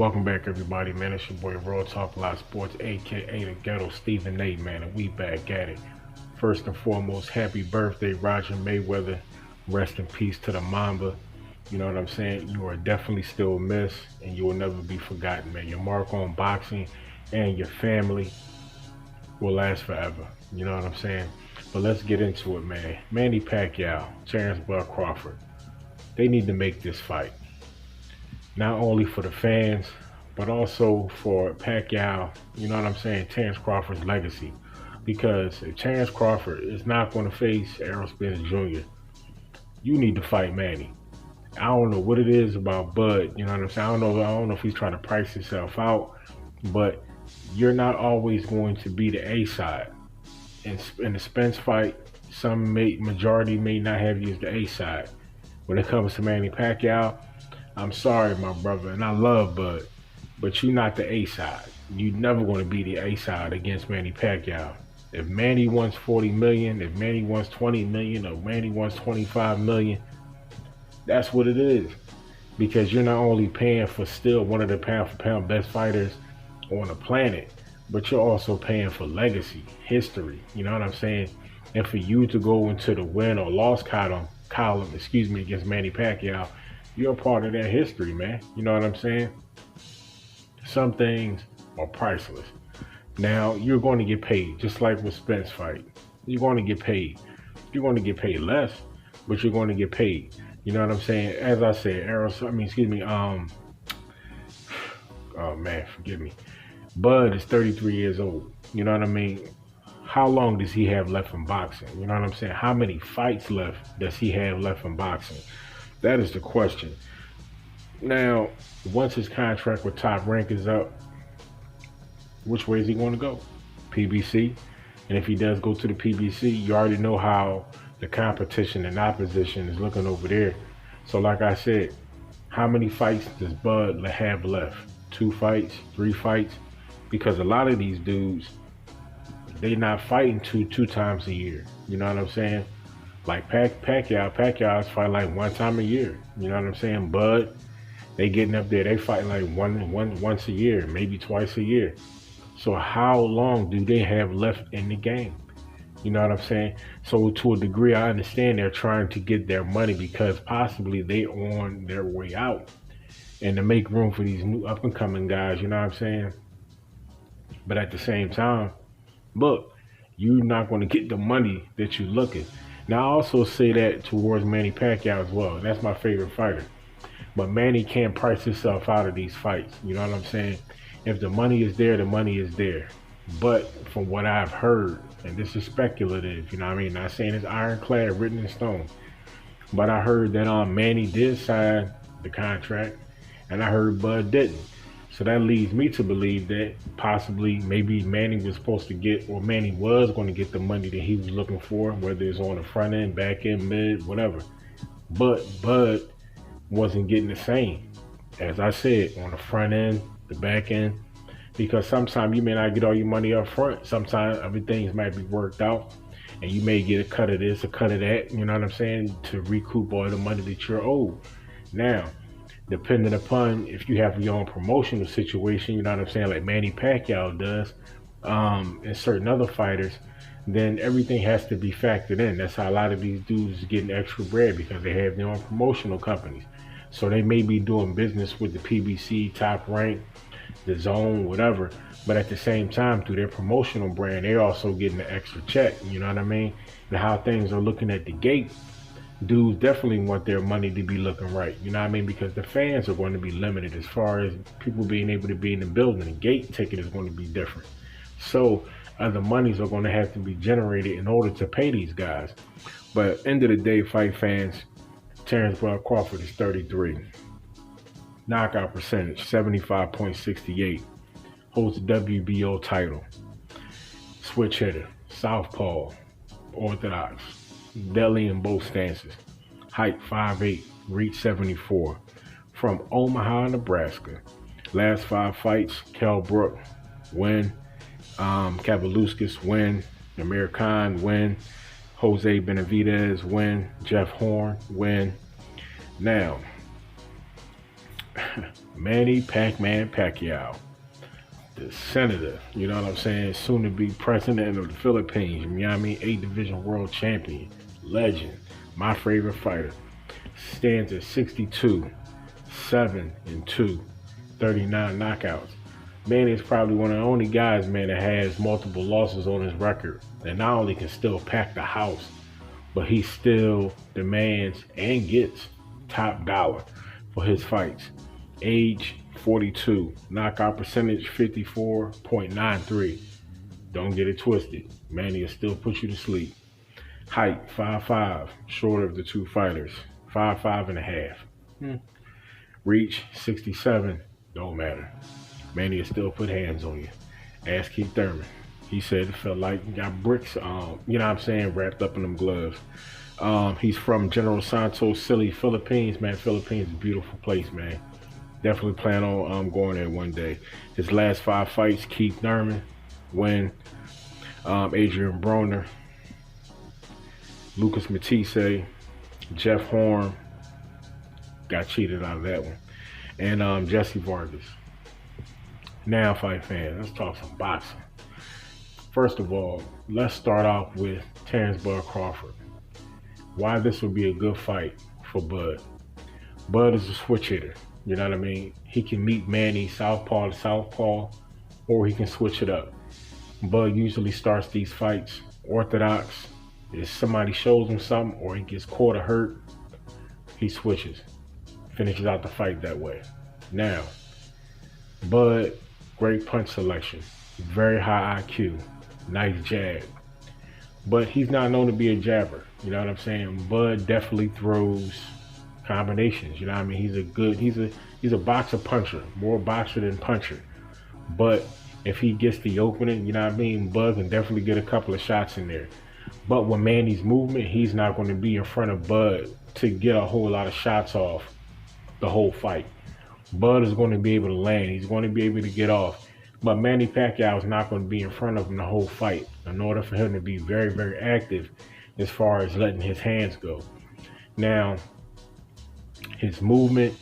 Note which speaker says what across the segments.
Speaker 1: Welcome back, everybody, man. It's your boy, Real Talk Live Sports, aka the Ghetto Stephen A, man, and we back at it. First and foremost, happy birthday, Roger Mayweather. Rest in peace to the Mamba. You know what I'm saying? You are definitely still missed, and you will never be forgotten, man. Your mark on boxing and your family will last forever. You know what I'm saying? But let's get into it, man. Manny Pacquiao, Terence Crawford. They need to make this fight. Not only for the fans, but also for Pacquiao, you know what I'm saying, Terence Crawford's legacy. Because if Terence Crawford is not going to face Errol Spence Jr., you need to fight Manny. I don't know what it is about Bud, you know what I'm saying? I don't know if he's trying to price himself out, but you're not always going to be the A side. In the Spence fight, majority may not have you as the A side. When it comes to Manny Pacquiao, I'm sorry, my brother, and I love Bud, but you're not the A side. You're never going to be the A side against Manny Pacquiao. If Manny wants 40 million, if Manny wants 20 million, or Manny wants 25 million, that's what it is. Because you're not only paying for still one of the pound for pound best fighters on the planet, but you're also paying for legacy, history. You know what I'm saying? And for you to go into the win or loss column, against Manny Pacquiao, you're a part of that history, man. You know what I'm saying? Some things are priceless. Now, you're going to get paid, just like with Spence fight. You're going to get paid. You're going to get paid less, but you're going to get paid. You know what I'm saying? As I said, oh man, forgive me. Bud is 33 years old. You know what I mean? How long does he have left in boxing? You know what I'm saying? How many fights left does he have left in boxing? That is the question. Now, once his contract with Top Rank is up, which way is he going to go? PBC? And if he does go to the PBC, you already know how the competition and opposition is looking over there. So like I said, how many fights does Bud have left? 2 fights? 3 fights? Because a lot of these dudes, they not fighting two times a year. You know what I'm saying? Like Pacquiao's fight like 1 time a year. You know what I'm saying? Bud, they getting up there. They fight like once a year, maybe twice a year. So how long do they have left in the game? You know what I'm saying? So to a degree, I understand they're trying to get their money because possibly they on their way out, and to make room for these new up and coming guys. You know what I'm saying? But at the same time, look, you're not going to get the money that you're looking. Now, I also say that towards Manny Pacquiao as well. That's my favorite fighter. But Manny can't price himself out of these fights. You know what I'm saying? If the money is there, the money is there. But from what I've heard, and this is speculative, you know what I mean? Not saying it's ironclad, written in stone. But I heard that Manny did sign the contract, and I heard Bud didn't. So that leads me to believe that possibly maybe Manny was supposed to get, or Manny was going to get the money that he was looking for, whether it's on the front end, back end, mid, whatever. But Bud wasn't getting the same, as I said, on the front end, the back end, because sometimes you may not get all your money up front. Sometimes everything might be worked out, and you may get a cut of this, a cut of that, you know what I'm saying, to recoup all the money that you're owed. Now, depending upon if you have your own promotional situation, you know what I'm saying, like Manny Pacquiao does, and certain other fighters, then everything has to be factored in. That's how a lot of these dudes are getting extra bread, because they have their own promotional companies. So they may be doing business with the PBC, Top Rank, the Zone, whatever, but at the same time, through their promotional brand, they're also getting an extra check. You know what I mean? And how things are looking at the gate, dudes definitely want their money to be looking right. You know what I mean? Because the fans are going to be limited as far as people being able to be in the building. The gate ticket is going to be different. So other monies are going to have to be generated in order to pay these guys. But end of the day, fight fans, Terence Crawford is 33. Knockout percentage, 75.68. Holds the WBO title. Switch hitter, southpaw, orthodox. Deadly in both stances. Height 5'8", reach 74. From Omaha, Nebraska. Last 5 fights, Kell Brook, win. Kabaluskas, win. Amir Khan, win. Jose Benavidez, win. Jeff Horn, win. Now, Manny Pac-Man Pacquiao, the senator, you know what I'm saying, soon to be president of the Philippines, you know what I mean, 8 division world champion, legend, my favorite fighter, stands at 62, 7-2, 39 knockouts. Manny is probably one of the only guys, man, that has multiple losses on his record, and not only can still pack the house, but he still demands and gets top dollar for his fights. Age 42, knockout percentage 54.93. Don't get it twisted. Manny will still put you to sleep. Height 5'5", shorter of the two fighters, 5'5" and a half. Reach 67, don't matter. Manny will still put hands on you. Ask Keith Thurman. He said it felt like you got bricks, you know what I'm saying, wrapped up in them gloves. He's from General Santos City, Philippines, man. Philippines is a beautiful place, man. Definitely plan on going there one day. His last 5 fights, Keith Thurman win, Adrian Broner, Lucas Matisse, Jeff Horn got cheated out of that one, and Jesse Vargas. Now, fight fans, let's talk some boxing. First of all, let's start off with Terence Bud Crawford. Why this would be a good fight for Bud. Bud is a switch hitter, you know what I mean? He can meet Manny southpaw to southpaw, or he can switch it up. Bud usually starts these fights orthodox. If somebody shows him something or he gets caught or hurt, he switches. Finishes out the fight that way. Now, Bud, great punch selection, very high IQ, nice jab. But he's not known to be a jabber, you know what I'm saying? Bud definitely throws combinations, you know what I mean? He's a boxer puncher, more boxer than puncher. But if he gets the opening, you know what I mean, Bud can definitely get a couple of shots in there. But with Manny's movement, he's not going to be in front of Bud to get a whole lot of shots off the whole fight. Bud is going to be able to land. He's going to be able to get off. But Manny Pacquiao is not going to be in front of him the whole fight in order for him to be very, very active as far as letting his hands go. Now, his movement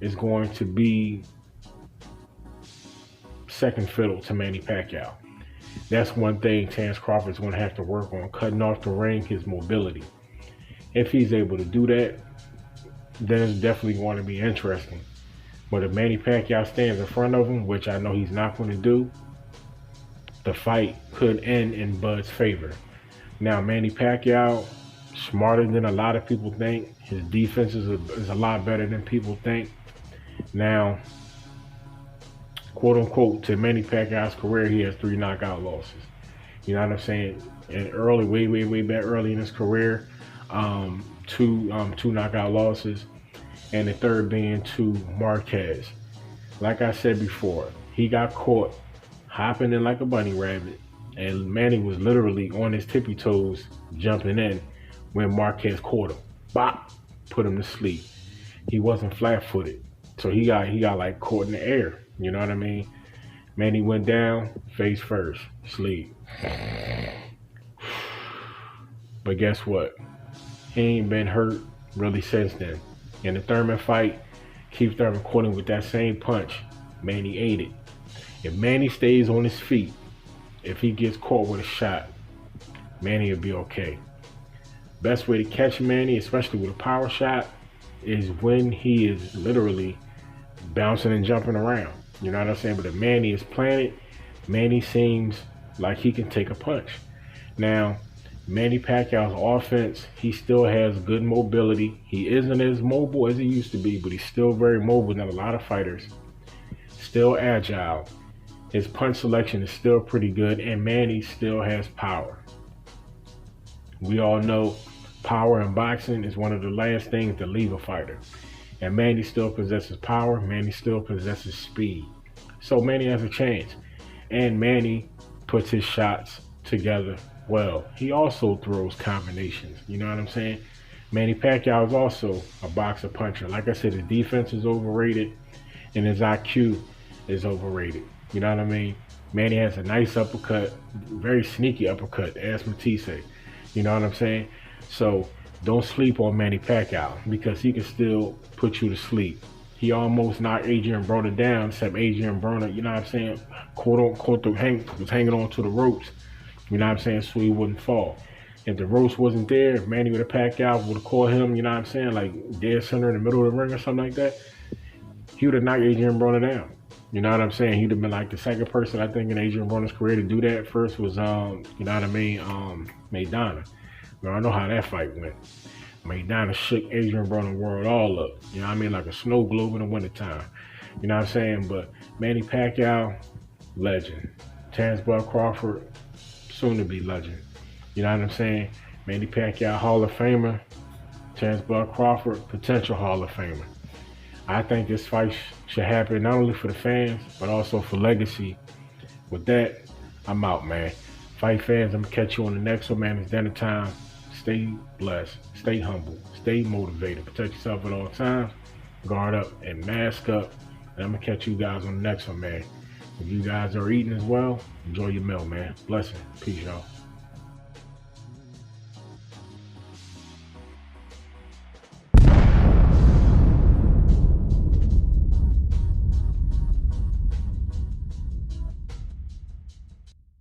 Speaker 1: is going to be second fiddle to Manny Pacquiao. That's one thing Terence Crawford is going to have to work on, cutting off the ring, his mobility. If he's able to do that, then it's definitely going to be interesting. But if Manny Pacquiao stands in front of him, which I know he's not going to do, the fight could end in Bud's favor. Now, Manny Pacquiao, smarter than a lot of people think. His defense is a lot better than people think. Now, quote unquote, to Manny Pacquiao's career, he has 3 knockout losses. You know what I'm saying? And early, way back early in his career, two knockout losses, and the third being to Marquez. Like I said before, he got caught hopping in like a bunny rabbit, and Manny was literally on his tippy toes jumping in when Marquez caught him. Bop, put him to sleep. He wasn't flat-footed, so he got like caught in the air. You know what I mean? Manny went down, face first, sleep. But guess what? He ain't been hurt really since then. In the Thurman fight, Keith Thurman caught him with that same punch. Manny ate it. If Manny stays on his feet, if he gets caught with a shot, Manny will be okay. Best way to catch Manny, especially with a power shot, is when he is literally bouncing and jumping around. You know what I'm saying? But if Manny is planted, Manny seems like he can take a punch. Now, Manny Pacquiao's offense, he still has good mobility. He isn't as mobile as he used to be, but he's still very mobile than a lot of fighters. Still agile. His punch selection is still pretty good, and Manny still has power. We all know power in boxing is one of the last things to leave a fighter. And Manny still possesses power. Manny still possesses speed. So Manny has a chance. And Manny puts his shots together well. He also throws combinations. You know what I'm saying? Manny Pacquiao is also a boxer puncher. Like I said, his defense is overrated and his IQ is overrated. You know what I mean? Manny has a nice uppercut, very sneaky uppercut, as Matisse. You know what I'm saying? So don't sleep on Manny Pacquiao because he can still put you to sleep. He almost knocked Adrian Broner down, except Adrian Broner, you know what I'm saying, was hanging on to the ropes, you know what I'm saying, so he wouldn't fall. If the ropes wasn't there, if Manny Pacquiao would have caught him, you know what I'm saying, like dead center in the middle of the ring or something like that, he would have knocked Adrian Broner down. You know what I'm saying? He'd have been like the second person, I think, in Adrian Broner's career to do that. First was, you know what I mean, Maidana. I know how that fight went. Maidana shook Adrian Broner world all up. You know what I mean? Like a snow globe in the wintertime. You know what I'm saying? But Manny Pacquiao, legend. Terence Crawford, soon to be legend. You know what I'm saying? Manny Pacquiao, Hall of Famer. Terence Crawford, potential Hall of Famer. I think this fight should happen not only for the fans, but also for legacy. With that, I'm out, man. Fight fans, I'm going to catch you on the next one, man. It's dinner time. Stay blessed. Stay humble. Stay motivated. Protect yourself at all times. Guard up and mask up. And I'm going to catch you guys on the next one, man. If you guys are eating as well, enjoy your meal, man. Blessing. Peace, y'all.